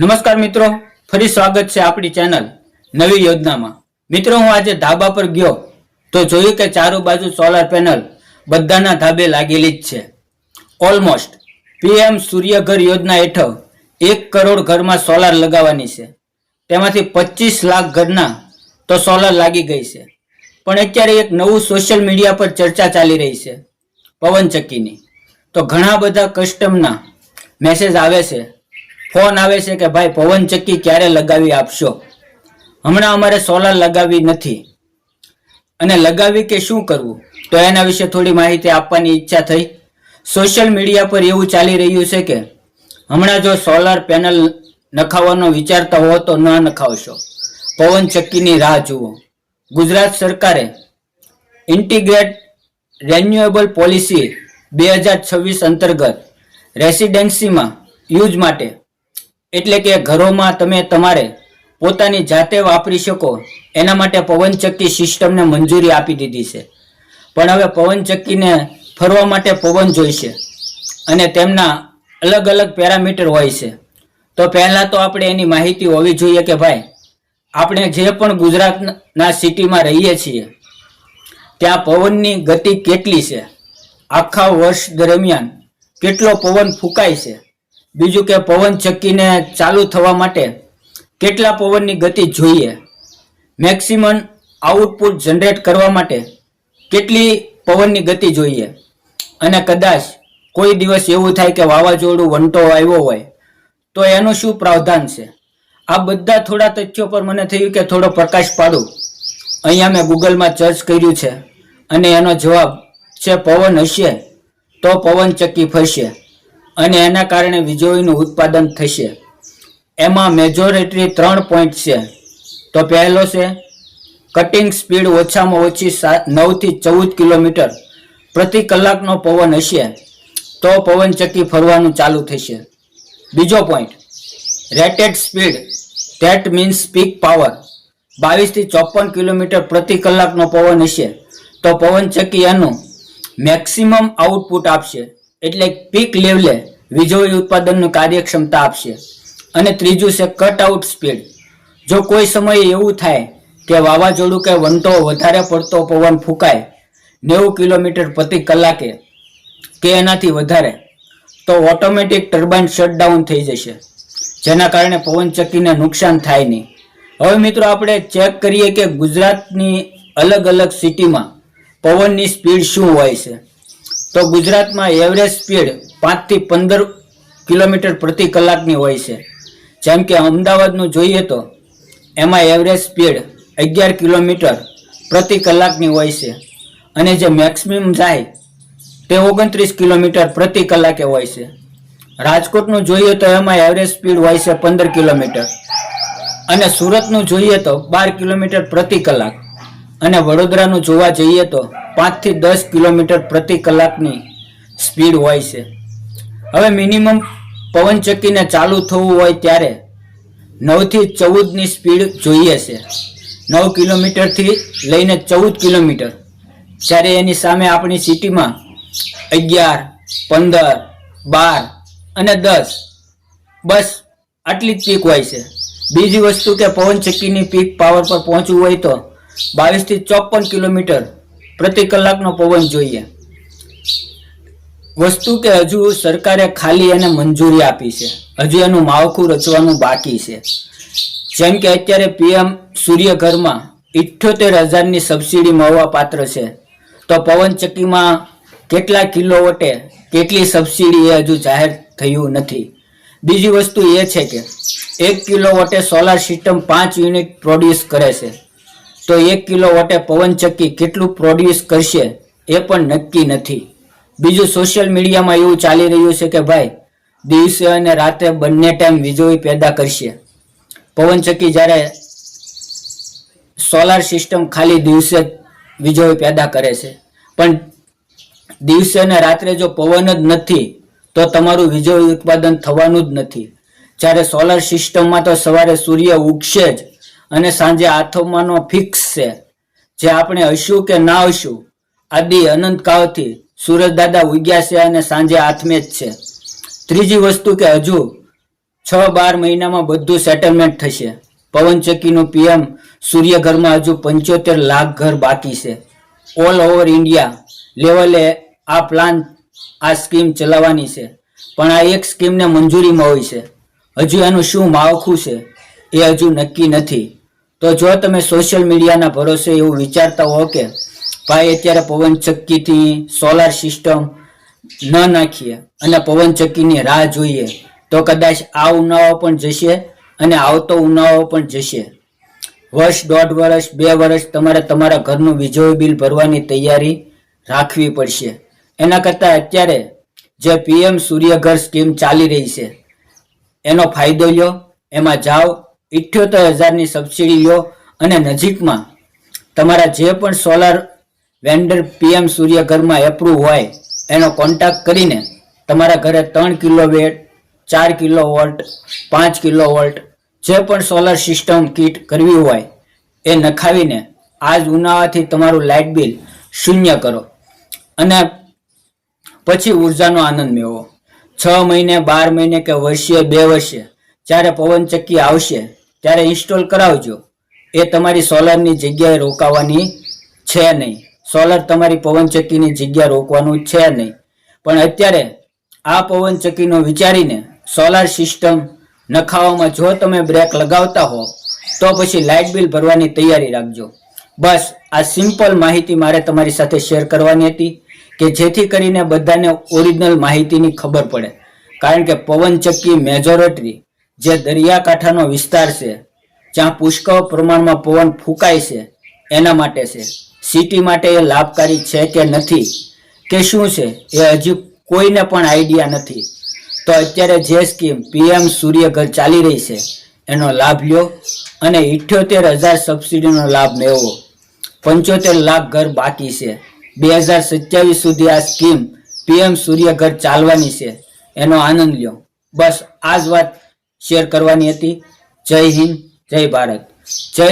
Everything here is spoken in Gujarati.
નમસ્કાર મિત્રો, ફરી સ્વાગત છે આપણી ચેનલ નવી યોજનામાં। મિત્રો, હું આજે ધાબા પર ગયો તો જોયું કે ચારો બાજુ સોલાર પેનલ બધાના ધાબે લાગેલી જ છે। ઓલમોસ્ટ પીએમ સૂર્યઘર યોજના હેઠળ 1 કરોડ ઘરમાં સોલાર લગાવવાની છે। તેમાંથી 25 લાખ ઘરના તો સોલાર લાગી ગઈ છે। પણ અત્યારે એક નવું સોશિયલ મીડિયા પર ચર્ચા ચાલી રહી છે પવનચક્કીની। તો ઘણા બધા કસ્ટમરના મેસેજ આવે છે, ફોન આવે છે કે ભાઈ પવનચક્કી ક્યારે લગાવી આપશો, હમણાં અમારે સોલાર લગાવી નથી અને લગાવી કે શું કરવું। તો એના વિશે થોડી માહિતી આપવાની ઈચ્છા થઈ। સોશિયલ મીડિયા પર એવું ચાલી રહ્યું છે કે હમણાં જો સોલાર પેનલ નખાવવાનો વિચારતા હો તો ન નખાવશો, પવનચક્કીની રાહ જુઓ। ગુજરાત સરકારે ઇન્ટિગ્રેટ રિન્યુએબલ પોલિસી 2026 અંતર્ગત રેસિડેન્સીમાં યુઝ માટે એટલે કે ઘરોમાં તમે તમારે પોતાની જાતે વાપરી શકો એના માટે પવનચક્કી સિસ્ટમને મંજૂરી આપી દીધી છે। પણ હવે પવનચક્કીને ફરવા માટે પવન જોઈશે અને તેમના અલગ અલગ પેરામીટર હોય છે। તો પહેલા તો આપણે એની માહિતી હોવી જોઈએ કે ભાઈ આપણે જે પણ ગુજરાતના સિટીમાં રહીએ છીએ ત્યાં પવનની ગતિ કેટલી છે, આખા વર્ષ દરમિયાન કેટલો પવન ફૂંકાય છે, બીજું કે પવનચક્કીને ચાલુ થવા માટે કેટલા પવનની ગતિ જોઈએ, મેક્સિમમ આઉટપુટ જનરેટ કરવા માટે કેટલી પવનની ગતિ જોઈએ, અને કદાચ કોઈ દિવસ એવું થાય કે વાવાઝોડું વંટો આવ્યો હોય તો એનું શું પ્રાવધાન છે। આ બધા થોડા તથ્યો પર મને થયું કે થોડો પ્રકાશ પાડું। અહીંયા મેં ગૂગલમાં સર્ચ કર્યું છે અને એનો જવાબ છે પવન હશે તો પવનચક્કી ફરશે અને એના કારણે વીજળીનું ઉત્પાદન થશે। એમાં મેજોરિટી 3 પોઈન્ટ છે। તો પહેલો છે કટિંગ સ્પીડ ઓછામાં ઓછી 9 થી 14 કિલોમીટર પ્રતિ કલાકનો પવન હશે તો પવનચક્કી ફરવાનું ચાલુ થશે। બીજો point rated speed that means peak power 22 થી 54 કિલોમીટર પ્રતિ કલાકનો પવન હશે તો પવનચક્કી એનું મેક્સિમમ આઉટપુટ આપશે એટલે પીક લેવલે વીજળી ઉત્પાદનનું કાર્યક્ષમતા આપશે। અને ત્રીજું છે કટ આઉટ સ્પીડ, જો કોઈ સમયે એવું થાય કે વાવાઝોડું કે વંટો વધારે પડતો પવન ફૂંકાય 90 કિલોમીટર પ્રતિ કલાકે કે એનાથી વધારે તો ઓટોમેટિક ટર્બાઇન શટડાઉન થઈ જશે, જેના કારણે પવનચક્કીને નુકસાન થાય નહીં। હવે મિત્રો આપણે ચેક કરીએ કે ગુજરાતની અલગ અલગ સિટીમાં પવનની સ્પીડ શું હોય છે। તો ગુજરાતમાં એવરેજ સ્પીડ 5 થી 15 કિલોમીટર પ્રતિ કલાકની હોય છે। જેમ કે અમદાવાદનું જોઈએ તો એમાં એવરેજ સ્પીડ 11 કિલોમીટર પ્રતિ કલાકની હોય છે અને જે મેક્સિમમ જાય તે 29 કિલોમીટર પ્રતિ કલાકે હોય છે। રાજકોટનું જોઈએ તો એમાં એવરેજ સ્પીડ હોય છે 15 કિલોમીટર અને સુરતનું જોઈએ તો 12 કિલોમીટર પ્રતિ કલાક અને વડોદરાનું જોવા જઈએ તો 5 થી 10 કિલોમીટર પ્રતિ કલાકની સ્પીડ હોય છે। હવે મિનિમમ પવનચક્કીને ચાલુ થવું હોય ત્યારે 9 થી 14ની સ્પીડ જોઈએ છે। 9 કિલોમીટરથી લઈને 14 કિલોમીટર, જ્યારે એની સામે આપણી સિટીમાં 11, 15, 12 અને 10 બસ આટલી જ પીક હોય છે। બીજી વસ્તુ કે પવનચક્કીની પીક પાવર પર પહોંચવું હોય તો 22 થી 54 કિલોમીટર પ્રતિ કલાકનો પવન જોઈએ। વસ્તુ કે હજુ સરકારે ખાલી એને મંજૂરી આપી છે, હજુ એનું માળખું રચવાનું બાકી છે। જેમ કે અત્યારે પીએમ સૂર્યઘરમાં 78,000ની સબસિડી મળવા પાત્ર છે, તો પવનચક્કીમાં કેટલા કિલોવોટે કેટલી સબસિડી એ હજુ જાહેર થયું નથી। બીજી વસ્તુ એ છે કે 1 કિલોવોટે સોલાર સિસ્ટમ 5 યુનિટ પ્રોડ્યુસ કરે છે, તો 1 કિલોવોટે પવનચક્કી કેટલું પ્રોડ્યુસ કરશે એ પણ નક્કી નથી। બીજું સોશિયલ મીડિયામાં એવું ચાલી રહ્યું છે કે ભાઈ દિવસે અને રાતે બંને ટાઈમ વીજળી પેદા કરશે। પવનચક્કી જ્યારે સોલાર સિસ્ટમ ખાલી દિવસે વીજળી પેદા કરે છે, પણ દિવસે અને રાત્રે જો પવન જ નથી તો તમારું વીજળી ઉત્પાદન થવાનું જ નથી। જ્યારે સોલાર સિસ્ટમમાં તો સવારે સૂર્ય ઉગશે જ અને સાંજે આથમવાનો ફિક્સ છે, જે આપણે હશું કે ના હશું આદિ અનંત કાળથી સૂરજ દાદા ઉગ્યા છે અને સાંજે આથમે જ છે। ત્રીજી વસ્તુ કે હજુ 6-12 મહિનામાં બધું સેટલમેન્ટ થશે. પવનચક્કીનું પીએમ સૂર્યઘરમાં હજુ 75 લાખ ઘર બાકી છે. ઓલ ઓવર ઇન્ડિયા લેવલે આ પ્લાન, આ સ્કીમ ચલાવવાની છે. પણ આ એક સ્કીમને મંજૂરીમાં હોય છે. હજુ એનું શું માળખું છે એ હજુ નક્કી નથી. તો જો તમે સોશિયલ મીડિયાના ભરોસે એવું વિચારતા હો કે ભાઈ અત્યારે પવનચક્કીથી સોલાર સિસ્ટમ ન નાખીએ અને પવનચક્કીની રાહ જોઈએ, તો કદાચ આ ઉનાળો પણ જશે અને આવતો ઉનાળો પણ જશે. વર્ષ, 1.5 વર્ષ, 2 વર્ષ તમારે તમારા ઘરનું વીજળી બિલ ભરવાની તૈયારી રાખવી પડશે. એના કરતાં અત્યારે જે પીએમ સૂર્યઘર સ્કીમ ચાલી રહી છે એનો ફાયદો લ્યો, એમાં જાઓ, 78,000ની સબસિડી લ્યો અને નજીકમાં તમારા જે પણ સોલાર વેન્ડર પીએમ સૂર્યઘરમાં એપ્રુવ હોય એનો કોન્ટેક્ટ કરીને તમારા ઘરે 3 કિલોવોટ, 4 કિલોવોટ, 5 કિલોવોટ જે પણ સોલાર સિસ્ટમ કીટ કરવી હોય એ નખાવીને આજ ઉનાળાથી તમારું લાઇટ બિલ શૂન્ય કરો અને પછી ઉર્જાનો આનંદ મેળવો. 6 મહિને, 12 મહિને કે વર્ષે, 2 વર્ષે જ્યારે પવનચક્કી આવશે ત્યારે ઇન્સ્ટોલ કરાવજો. એ તમારી સોલરની જગ્યાએ રોકાવાની છે નહીં. સોલર તમારી પવનચક્કીની જગ્યા રોકવાનું છે નહીં. પણ અત્યારે આ પવનચક્કીનો વિચારીને સોલાર સિસ્ટમ નખાવામાં જો તમે બ્રેક લગાવતા હો તો પછી લાઇટ બિલ ભરવાની તૈયારી રાખજો. બસ આ સિમ્પલ માહિતી મારે તમારી સાથે શેર કરવાની હતી કે જેથી કરીને બધાને ઓરિજિનલ માહિતીની ખબર પડે. કારણ કે પવનચક્કી મેજોરિટી જે દરિયાકાંઠાનો વિસ્તાર છે જ્યાં પુષ્કળ પ્રમાણમાં પવન ફૂંકાય છે એના માટે છે. સિટી માટે એ લાભકારી છે કે નથી કે શું છે એ હજી કોઈને પણ આઈડિયા નથી. તો અત્યારે જે સ્કીમ પીએમ સૂર્યઘર ચાલી રહી છે એનો લાભ લ્યો અને 78,000 સબસિડીનો લાભ મેળવો. 75 લાખ ઘર બાકી છે. 2027 સુધી આ સ્કીમ પીએમ સૂર્યઘર ચાલવાની છે, એનો આનંદ લ્યો. બસ આ જ વાત શેર કરવાની હતી. જય હિન્દ, જય ભારત, જય